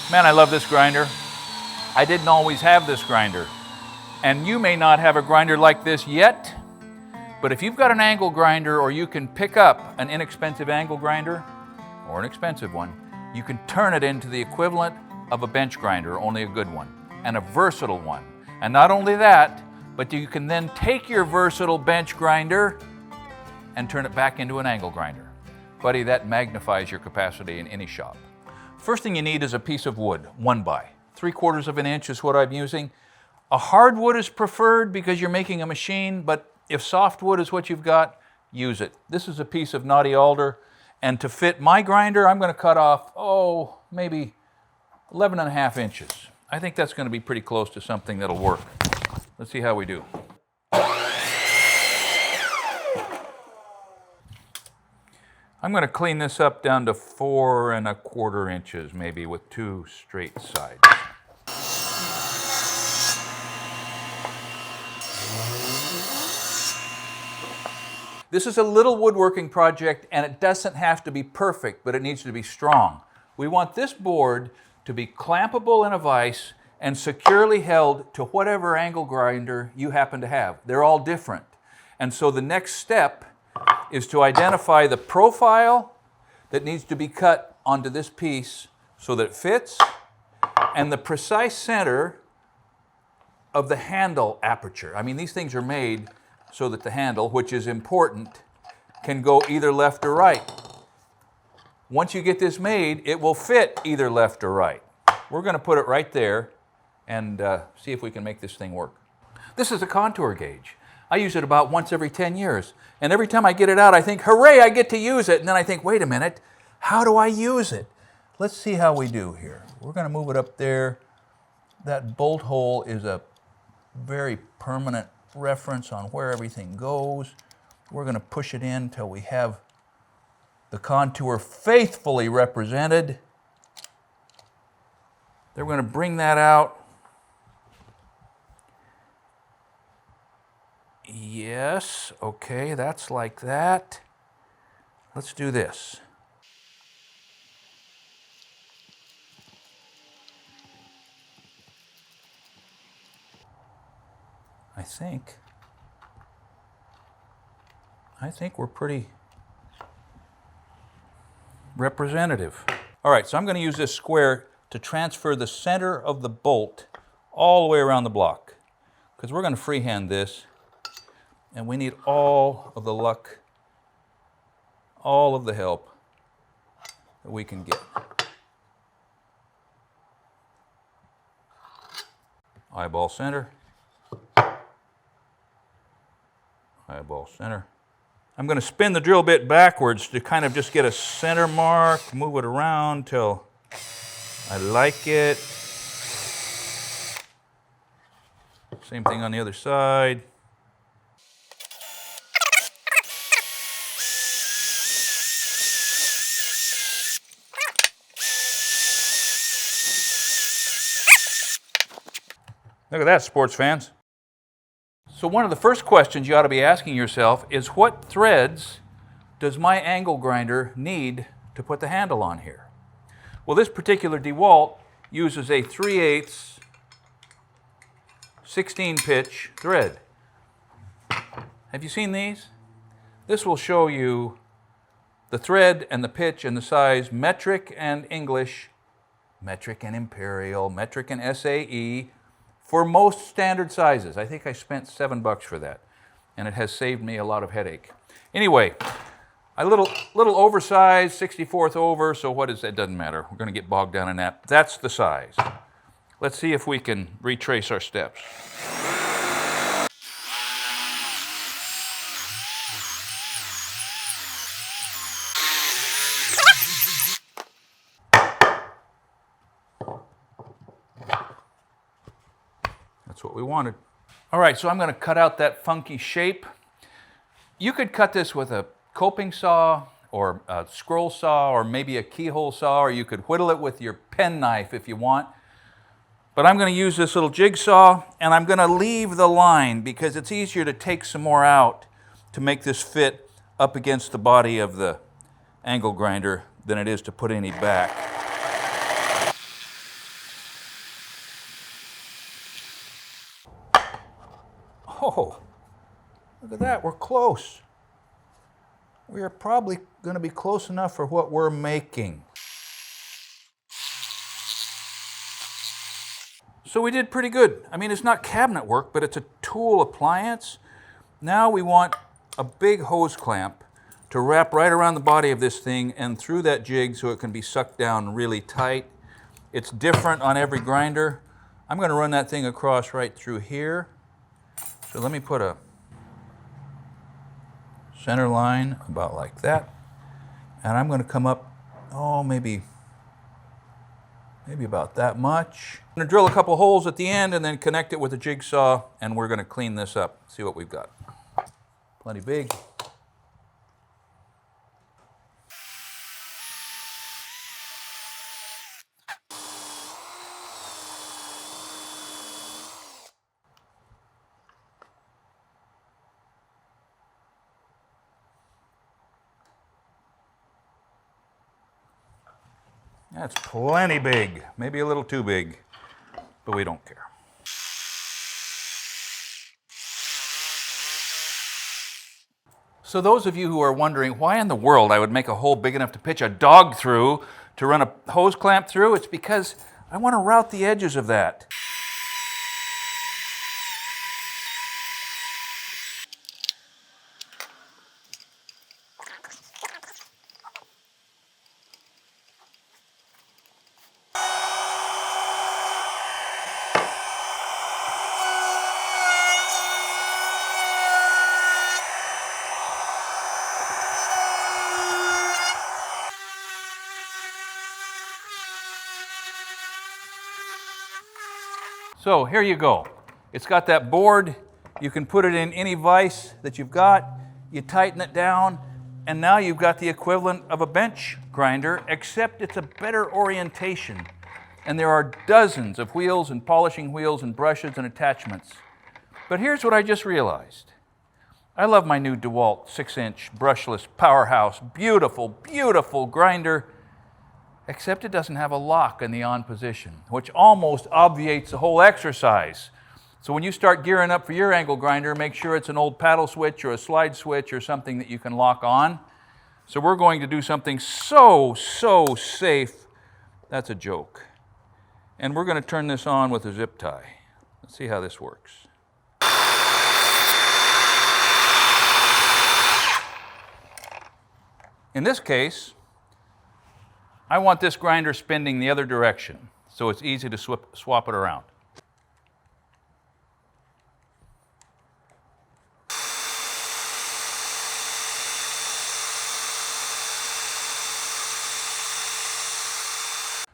Man, I love this grinder. I didn't always have this grinder. And you may not have a grinder like this yet, but if you've got an angle grinder, or you can pick up an inexpensive angle grinder or an expensive one, you can turn it into the equivalent of a bench grinder, only a good one, and a versatile one. And not only that, but you can then take your versatile bench grinder and turn it back into an angle grinder. Buddy, that magnifies your capacity in any shop. First thing you need is a piece of wood, 1x. 3/4 of an inch is what I'm using. A hardwood is preferred because you're making a machine, but if softwood is what you've got, use it. This is a piece of knotty alder, and to fit my grinder, I'm going to cut off, maybe 11.5 inches. I think that's going to be pretty close to something that'll work. Let's see how we do. I'm going to clean this up down to 4¼ inches, maybe, with 2 straight sides. This is a little woodworking project, and it doesn't have to be perfect, but it needs to be strong. We want this board to be clampable in a vise and securely held to whatever angle grinder you happen to have. They're all different. And so the next step is to identify the profile that needs to be cut onto this piece so that it fits, and the precise center of the handle aperture. I mean, these things are made so that the handle, which is important, can go either left or right. Once you get this made, it will fit either left or right. We're going to put it right there and see if we can make this thing work. This is a contour gauge. I use it about once every 10 years. And every time I get it out, I think, hooray, I get to use it. And then I think, wait a minute, how do I use it? Let's see how we do here. We're going to move it up there. That bolt hole is a very permanent reference on where everything goes. We're going to push it in till we have the contour faithfully represented. Then we're going to bring that out. Yes, okay, that's like that. Let's do this. I think we're pretty representative. All right, so I'm going to use this square to transfer the center of the bolt all the way around the block, because we're going to freehand this, and we need all of the luck, all of the help that we can get. Eyeball center. Eyeball center. I'm going to spin the drill bit backwards to kind of just get a center mark, move it around till I like it. Same thing on the other side. Look at that, sports fans. So one of the first questions you ought to be asking yourself is, what threads does my angle grinder need to put the handle on here? Well, this particular DeWalt uses a 3/8 16 pitch thread. Have you seen these? This will show you the thread and the pitch and the size, metric and English, metric and imperial, metric and SAE, for most standard sizes. I think I spent $7 for that, and it has saved me a lot of headache. Anyway, a little oversized, 64th over, so what is that? Doesn't matter. We're going to get bogged down in that. That's the size. Let's see if we can retrace our steps. That's what we wanted. All right, so I'm going to cut out that funky shape. You could cut this with a coping saw or a scroll saw or maybe a keyhole saw, or you could whittle it with your pen knife if you want. But I'm going to use this little jigsaw, and I'm going to leave the line because it's easier to take some more out to make this fit up against the body of the angle grinder than it is to put any back. Oh, look at that, we're close. We are probably going to be close enough for what we're making. So we did pretty good. I mean, it's not cabinet work, but it's a tool appliance. Now we want a big hose clamp to wrap right around the body of this thing and through that jig so it can be sucked down really tight. It's different on every grinder. I'm going to run that thing across right through here. So let me put a center line about like that. And I'm going to come up, oh, maybe about that much. I'm going to drill a couple holes at the end and then connect it with a jigsaw, and we're going to clean this up, see what we've got. Plenty big. That's plenty big, maybe a little too big, but we don't care. So those of you who are wondering why in the world I would make a hole big enough to pitch a dog through to run a hose clamp through, it's because I want to route the edges of that. So here you go. It's got that board. You can put it in any vise that you've got. You tighten it down, and now you've got the equivalent of a bench grinder, except it's a better orientation. And there are dozens of wheels and polishing wheels and brushes and attachments. But here's what I just realized. I love my new DeWalt 6-inch brushless powerhouse, beautiful, beautiful grinder, except it doesn't have a lock in the on position, which almost obviates the whole exercise. So when you start gearing up for your angle grinder, make sure it's an old paddle switch or a slide switch or something that you can lock on. So we're going to do something so safe, that's a joke. And we're going to turn this on with a zip tie. Let's see how this works. In this case, I want this grinder spinning the other direction, so it's easy to swap it around.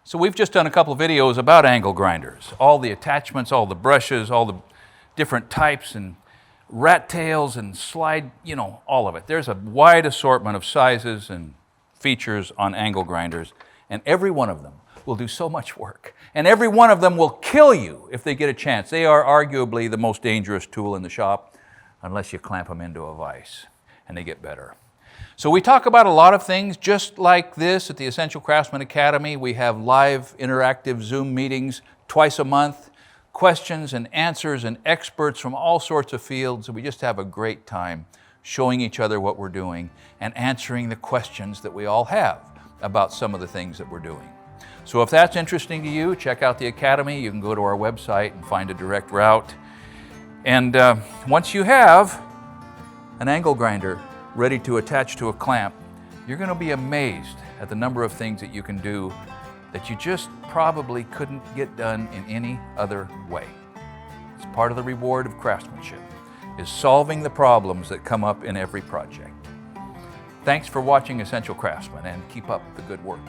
So we've just done a couple of videos about angle grinders, all the attachments, all the brushes, all the different types and rat tails and slide, you know, all of it. There's a wide assortment of sizes and features on angle grinders, and every one of them will do so much work. And every one of them will kill you if they get a chance. They are arguably the most dangerous tool in the shop, unless you clamp them into a vise, and they get better. So we talk about a lot of things just like this at the Essential Craftsman Academy. We have live interactive Zoom meetings twice a month, questions and answers and experts from all sorts of fields. We just have a great time showing each other what we're doing and answering the questions that we all have about some of the things that we're doing. So if that's interesting to you, check out the Academy. You can go to our website and find a direct route. And once you have an angle grinder ready to attach to a clamp, you're going to be amazed at the number of things that you can do that you just probably couldn't get done in any other way. It's part of the reward of craftsmanship, is solving the problems that come up in every project. Thanks for watching Essential Craftsman, and keep up the good work.